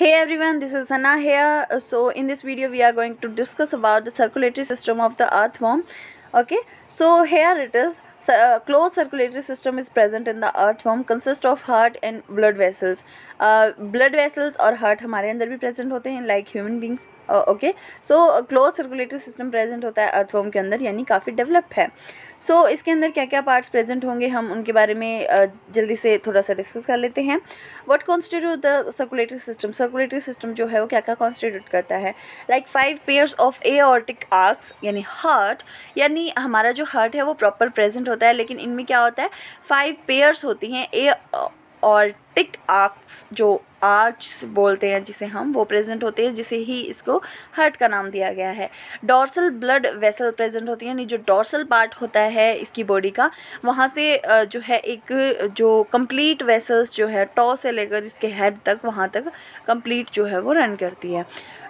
Hey everyone, this is Hannah here. So in this video we are going to discuss about the circulatory system of the earthworm. Okay, so here it is. Closed circulatory system is present in the earthworm, consist of heart and blood vessels. Blood vessels और heart हमारे अंदर भी present होते हैं like human beings. Okay, so closed circulatory system present होता है earthworm के अंदर, यानी काफ़ी develop है. सो इसके अंदर क्या क्या पार्ट्स प्रेजेंट होंगे हम उनके बारे में जल्दी से थोड़ा सा डिस्कस कर लेते हैं. What constitute the circulatory system. Circulatory system जो है वो क्या क्या कॉन्स्टिट्यूट करता है. Like 5 pairs of aortic arcs, यानी हार्ट, यानी हमारा जो हार्ट है वो प्रॉपर प्रेजेंट होता है, लेकिन इनमें क्या होता है 5 पेयर्स होती हैं एओर्टिक आर्क्स, जो आर्च बोलते हैं जिसे हम, वो प्रेजेंट होते हैं, जिसे ही इसको हार्ट का नाम दिया गया है. डॉर्सल ब्लड वेसल प्रेजेंट होती है, यानी जो डॉर्सल पार्ट होता है इसकी बॉडी का, वहाँ से जो है एक जो कंप्लीट वेसल्स जो है टॉ से लेकर इसके हेड तक, वहाँ तक कंप्लीट जो है वो रन करती है.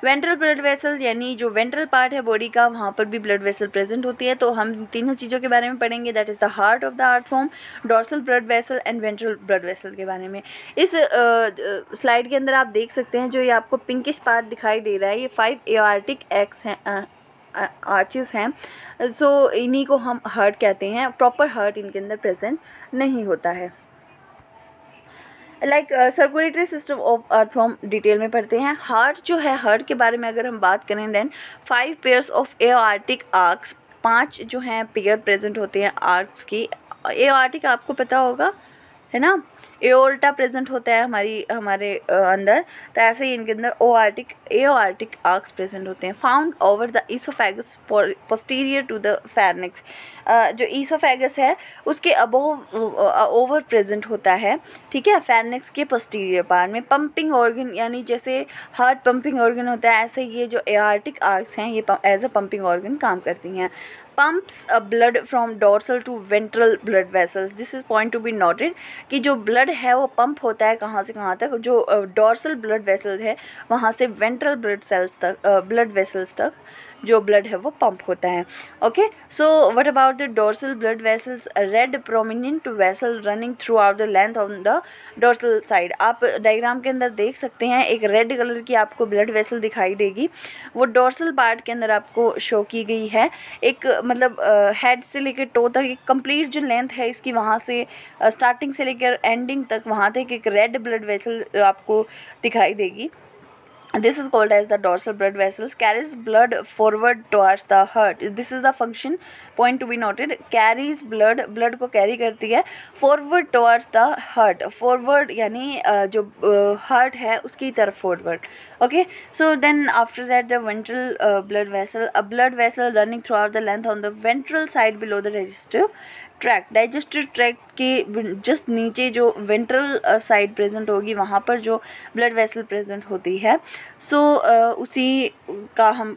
वेंट्रल ब्लड वेसल, यानी जो वेंट्रल पार्ट है बॉडी का, वहाँ पर भी ब्लड वेसल प्रेजेंट होती है. तो हम तीनों चीज़ों के बारे में पढ़ेंगे, that is the heart of the earthworm, dorsal blood vessel and ventral blood vessel के बारे में. इस स्लाइड के अंदर आप देख सकते हैं जो ये आपको पिंकिश पार्ट दिखाई दे रहा है, ये 5 एओर्टिक एक्स हैं, आर्चेस हैं. सो इन्हीं को हम हार्ट कहते हैं. प्रॉपर हार्ट इनके अंदर प्रेजेंट नहीं होता है. Like circulatory system of earthworm detail में पढ़ते हैं. हार्ट जो है, हार्ट के बारे में अगर हम बात करें, then 5 pairs of aortic arches, 5 जो हैं पेयर प्रेजेंट होते हैं आर्क्स की. एओर्टिक आपको पता होगा, है ना, एओर्टा प्रेजेंट होता है हमारे अंदर, तो ऐसे ही इनके अंदर एओर्टिक आर्क्स प्रेजेंट होते हैं. Found over the oesophagus posterior to the pharynx, जो ईसोफेगस है उसके अबोव ओवर प्रेजेंट होता है, ठीक है, फेर्निक्स के पोस्टीरियर पार्ट में. पंपिंग ऑर्गन, यानी जैसे हार्ट पंपिंग ऑर्गन होता है, ऐसे ये जो एओर्टिक आर्क्स हैं ये एज अ पंपिंग ऑर्गन काम करती हैं. pumps blood from dorsal to ventral blood vessels. This is point to be noted कि जो blood है वो पंप होता है कहाँ से कहाँ तक, जो dorsal blood vessels है वहाँ से ventral blood cells तक, blood vessels तक जो ब्लड है वो पंप होता है. Okay, so what about the dorsal blood vessels. Red prominent vessel running through out the length on the dorsal side. आप डायग्राम के अंदर देख सकते हैं एक रेड कलर की आपको ब्लड वेसल दिखाई देगी, वो डोर्सल पार्ट के अंदर आपको शो की गई है. एक मतलब हेड से लेकर टो तक एक कंप्लीट जो लेंथ है इसकी, वहाँ से स्टार्टिंग से लेकर एंडिंग तक वहाँ तक एक रेड ब्लड वेसल आपको दिखाई देगी. This is called as the dorsal blood vessels. Carries blood forward towards the heart. This is the function point to be noted. Carries blood को carry करती है forward towards the heart. Forward यानी जो heart है उसकी तरफ forward. Okay, so then after that the ventral blood vessel, a blood vessel running throughout the length on the ventral side below the digestive tract. Digestive tract के just नीचे जो ventral side present होगी वहाँ पर जो blood vessel present होती है. सो उसी का हम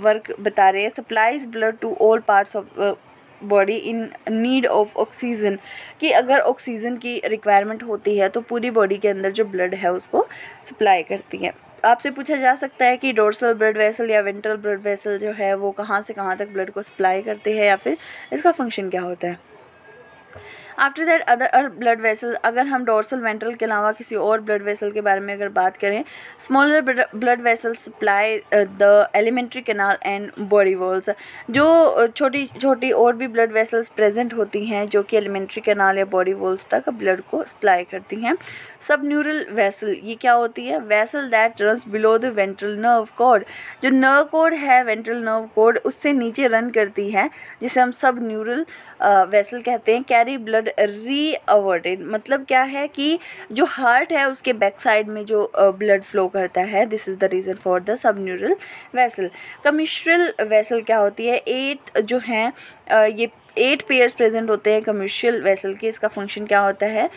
वर्क बता रहे हैं. Supplies blood to all parts of body in need of oxygen, कि अगर ऑक्सीजन की रिक्वायरमेंट होती है तो पूरी बॉडी के अंदर जो ब्लड है उसको सप्लाई करती है. आपसे पूछा जा सकता है कि डोर्सल ब्लड वेसल या वेंट्रल ब्लड वेसल जो है वो कहाँ से कहाँ तक ब्लड को सप्लाई करते हैं, या फिर इसका फंक्शन क्या होता है. After that other blood vessel. अगर हम डोर्सल वेंट्रल के अलावा किसी और ब्लड वेसल के बारे में अगर बात करें, smaller blood vessel supply the alimentary canal and body walls. जो छोटी छोटी और भी ब्लड वेसल्स प्रेजेंट होती हैं जो कि एलिमेंट्री कैनाल या बॉडी वॉल्स तक ब्लड को सप्लाई करती हैं. सब न्यूरल वेसल, ये क्या होती है, vessel that runs below the ventral nerve cord. जो नर्व कॉर्ड है वेंट्रल नर्व कॉर्ड उससे नीचे रन करती है, जिसे हम सब न्यूरल वेसल कहते हैं. कैरी ब्लड रीअवर्टेड, मतलब क्या है कि जो हार्ट है उसके बैक साइड में जो ब्लड फ्लो करता है, this is the region for the sub neural vessel. Commissural vessel क्या होती है, 8 जो हैं ये 8 पेयर्स प्रेजेंट होते हैं कम्यूशल वेसल के. इसका फंक्शन क्या होता है,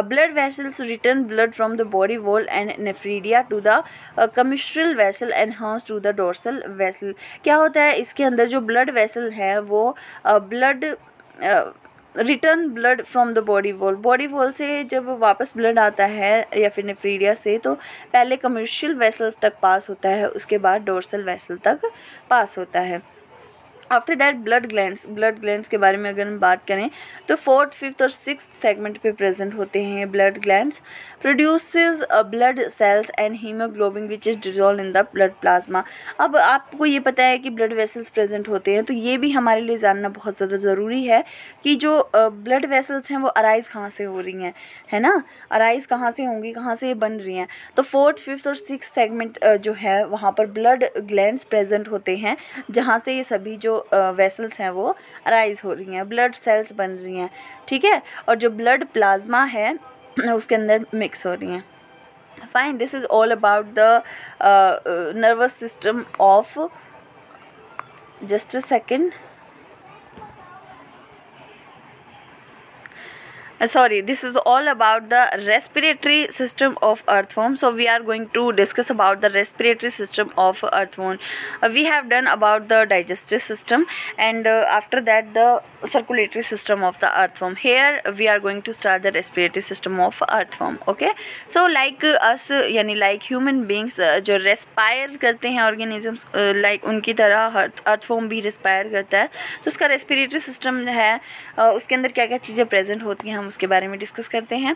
blood vessels return blood from the body wall and nephridia to the commissural vessel and hence to the dorsal vessel. क्या होता है इसके अंदर, जो blood vessel है वो blood return blood from the body wall. Body wall से जब वापस ब्लड आता है या फिर नेफ्रीडिया से, तो पहले कम्यूशल वेसल्स तक पास होता है, उसके बाद डोर्सल वेसल तक पास होता है. आफ्टर दैट ब्लड ग्लैंड्स के बारे में अगर हम बात करें तो 4th, 5th और 6th सेगमेंट पे प्रेजेंट होते हैं blood glands. Produces blood cells and haemoglobin which is dissolve in the blood plasma. अब आपको ये पता है कि ब्लड वेसल्स प्रेजेंट होते हैं, तो ये भी हमारे लिए जानना बहुत ज़्यादा ज़रूरी है कि जो ब्लड वेसल्स हैं वो अराइज कहाँ से हो रही हैं, है ना, अराइज कहाँ से होंगी, कहाँ से ये बन रही हैं। तो 4th, 5th और 6th सेगमेंट जो है वहाँ पर ब्लड ग्लैंड्स प्रेजेंट होते हैं, जहाँ से ये सभी जो वेसल्स हैं वो अराइज हो रही हैं, ब्लड सेल्स बन रही हैं, ठीक है, और जो ब्लड प्लाज्मा है उसके अंदर मिक्स हो रही हैं। Fine, this is all about the nervous system of, just a second, sorry, this is all about the respiratory system of earthworm. So we are going to discuss about the respiratory system of earthworm. We have done about the digestive system, and after that the circulatory system of the earthworm. Here we are going to start the respiratory system of earthworm. Okay, so like us, यानी like human beings जो respire करते हैं organisms, like उनकी तरह earthworm भी respire करता है, तो उसका respiratory system है, उसके अंदर क्या क्या चीज़ें प्रेजेंट होती हैं हम उसके बारे में डिस्कस करते हैं।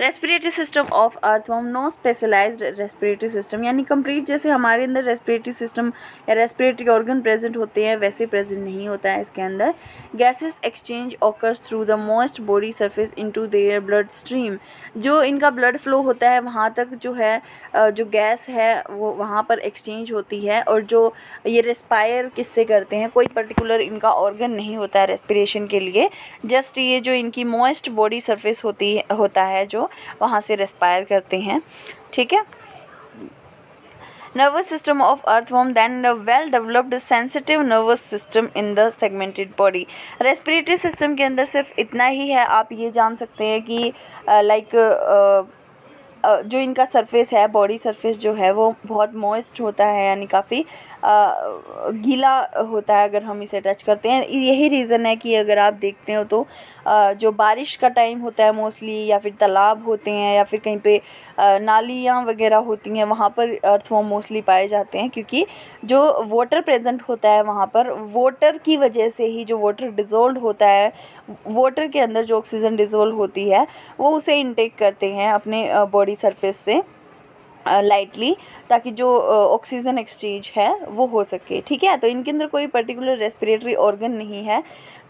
Respiratory system of earthworm, no specialised respiratory system, यानी कंप्लीट जैसे हमारे अंदर रेस्पिरेटरी सिस्टम या रेस्पिरेटरी ऑर्गन प्रेजेंट होते हैं वैसे प्रेजेंट नहीं होता है इसके अंदर। Gases exchange occurs through the most body surface into their blood stream, जो इनका ब्लड फ्लो होता है वहाँ तक जो है जो गैस है वो वहाँ पर एक्सचेंज होती है, और जो ये रेस्पायर किससे करते हैं, कोई पर्टिकुलर इनका ऑर्गन नहीं होता है रेस्पिरेशन के लिए, जस्ट ये जो इनकी मोइस्ट बॉडी सरफेस होता है जो वहाँ से रेस्पायर करते हैं, ठीक है। nervous system of earthworm, then the well developed sensitive nervous system in the segmented body. respiratory system के अंदर सिर्फ इतना ही है, आप ये जान सकते हैं कि जो इनका सरफेस है, बॉडी सरफेस जो है वो बहुत मॉइस्ट होता है, यानी काफ़ी गीला होता है अगर हम इसे टच करते हैं। यही रीज़न है कि अगर आप देखते हो तो जो बारिश का टाइम होता है मोस्टली, या फिर तालाब होते हैं, या फिर कहीं पे नालियाँ वगैरह होती हैं, वहाँ पर अर्थवर्म मोस्टली पाए जाते हैं, क्योंकि जो वाटर प्रेजेंट होता है वहाँ पर, वाटर की वजह से ही जो वाटर डिज़ोल्व होता है, वाटर के अंदर जो ऑक्सीजन डिज़ोल्व होती है वो उसे इनटेक करते हैं अपने बॉडी सरफेस से लाइटली, ताकि जो ऑक्सीजन एक्सचेंज है वो हो सके, ठीक है। तो इनके अंदर कोई पर्टिकुलर रेस्पिरेटरी ऑर्गन नहीं है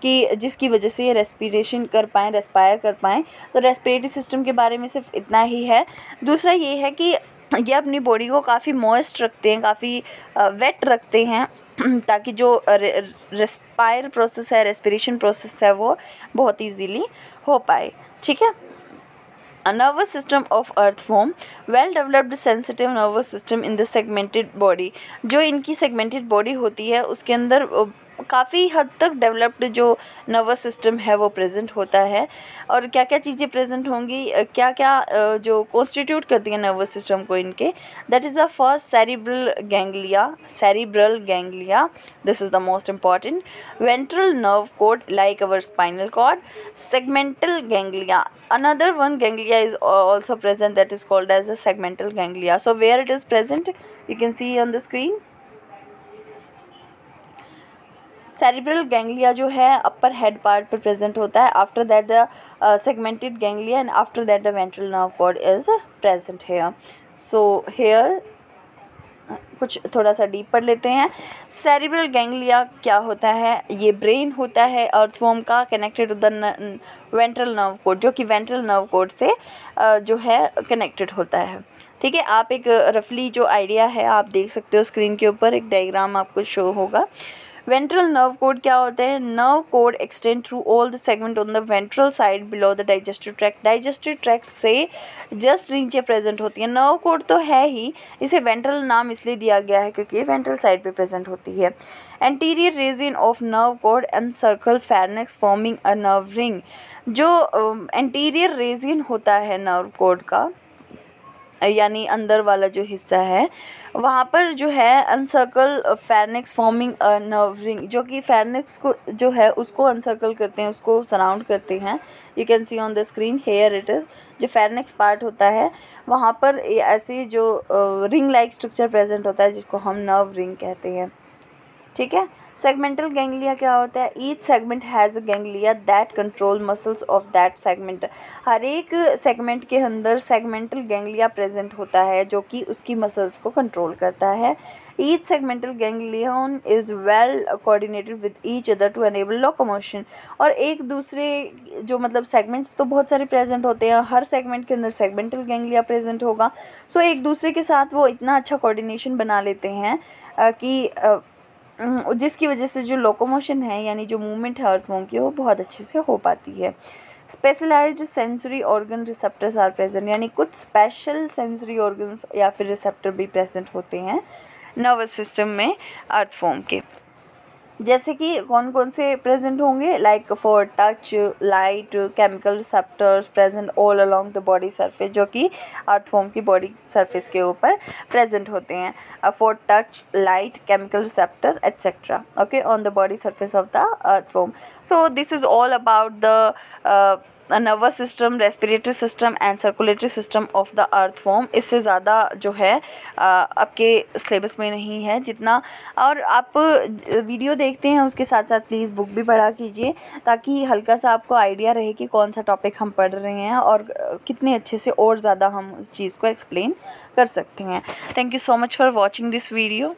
कि जिसकी वजह से ये रेस्पिरेशन कर पाएँ, रेस्पायर कर पाएँ। तो रेस्पिरेटरी सिस्टम के बारे में सिर्फ इतना ही है। दूसरा ये है कि ये अपनी बॉडी को काफ़ी मॉइस्ट रखते हैं, काफ़ी वेट रखते हैं, ताकि जो रेस्पायर प्रोसेस है, रेस्पिरेशन प्रोसेस है वो बहुत ईजीली हो पाए, ठीक है। A nervous system of earthworm, well developed sensitive nervous system in the segmented body, जो इनकी segmented body होती है उसके अंदर काफ़ी हद तक डेवलप्ड जो नर्वस सिस्टम है वो प्रेजेंट होता है। और क्या क्या चीज़ें प्रेजेंट होंगी, क्या क्या जो कॉन्स्टिट्यूट करती है नर्वस सिस्टम को इनके, that is the first cerebral ganglia, this is the most important, ventral nerve cord like our spinal cord, segmental ganglia, another one ganglia is also present, that is called as a segmental ganglia. So where it is present, you can see on the screen, cerebral ganglia जो है upper head part पर present होता है, after that the segmented ganglia, and after that the ventral nerve cord is present here. So here कुछ थोड़ा सा deep पढ़ लेते हैं। सेरिब्रल गैंग्लिया क्या होता है, ये ब्रेन होता है अर्थवर्म का, connected to the ventral nerve cord, जो कि वेंट्रल नर्व कोड से जो है कनेक्टेड होता है, ठीक है। आप एक रफली जो आइडिया है आप देख सकते हो स्क्रीन के ऊपर, एक डायग्राम आपको शो होगा। वेंट्रल नर्व कोड क्या होता है, nerve code extend through all the segment on the ventral side below the digestive tract, digestive tract से जस्ट नीचे प्रेजेंट होती है। नर्व कोड तो है ही, इसे वेंट्रल नाम इसलिए दिया गया है क्योंकि ये वेंट्रल साइड पे प्रेजेंट होती है। Anterior region of nerve cord encircle pharynx forming a nerve ring, जो एंटीरियर रीजन होता है नर्व कोड का, यानी अंदर वाला जो हिस्सा है, वहाँ पर जो है अनसर्कल फेरनेक्स फॉर्मिंग नर्व रिंग, जो कि फेरनेक्स को जो है उसको अनसर्कल करते हैं, उसको सराउंड करते हैं। You can see on the screen, here it is, जो फेरनेक्स पार्ट होता है वहाँ पर ऐसे जो रिंग लाइक स्ट्रक्चर प्रेजेंट होता है जिसको हम नर्व रिंग कहते हैं, ठीक है। सेगमेंटल गैंग्लिया क्या होता है? Each segment has a ganglia that control muscles of that segment. हर एक सेगमेंट के अंदर सेगमेंटल गैंग्लिया प्रेजेंट होता है जो कि उसकी मसल्स को कंट्रोल करता है। Each segmental ganglion is well coordinated with each other to enable locomotion. और एक दूसरे जो मतलब सेगमेंट्स तो बहुत सारे प्रेजेंट होते हैं, हर सेगमेंट के अंदर सेगमेंटल गैंग्लिया प्रेजेंट होगा। सो एक दूसरे के साथ वो इतना अच्छा कोऑर्डिनेशन बना लेते हैं कि जिसकी वजह से जो लोकोमोशन है यानी जो मूवमेंट है अर्थवॉर्म की वो बहुत अच्छे से हो पाती है। Specialised sensory organ receptors are present, यानी कुछ स्पेशल सेंसरी ऑर्गन्स या फिर रिसेप्टर भी प्रेजेंट होते हैं नर्वस सिस्टम में अर्थवॉर्म के। जैसे कि कौन कौन से प्रेजेंट होंगे? Like for touch, light, chemical receptors present all along the body surface, जो कि अर्थवॉर्म की बॉडी सरफेस के ऊपर प्रेजेंट होते हैं। For touch, light, chemical receptor etcetera, okay, on the body surface of the earthworm. So this is all about the nervous system, respiratory system and circulatory system of the earthworm. इससे ज़्यादा जो है आपके syllabus में नहीं है जितना। और आप वीडियो देखते हैं उसके साथ साथ प्लीज़ बुक भी पढ़ा कीजिए ताकि हल्का सा आपको आइडिया रहे कि कौन सा टॉपिक हम पढ़ रहे हैं और कितने अच्छे से और ज़्यादा हम उस चीज़ को एक्सप्लेन कर सकते हैं। Thank you so much for watching this video.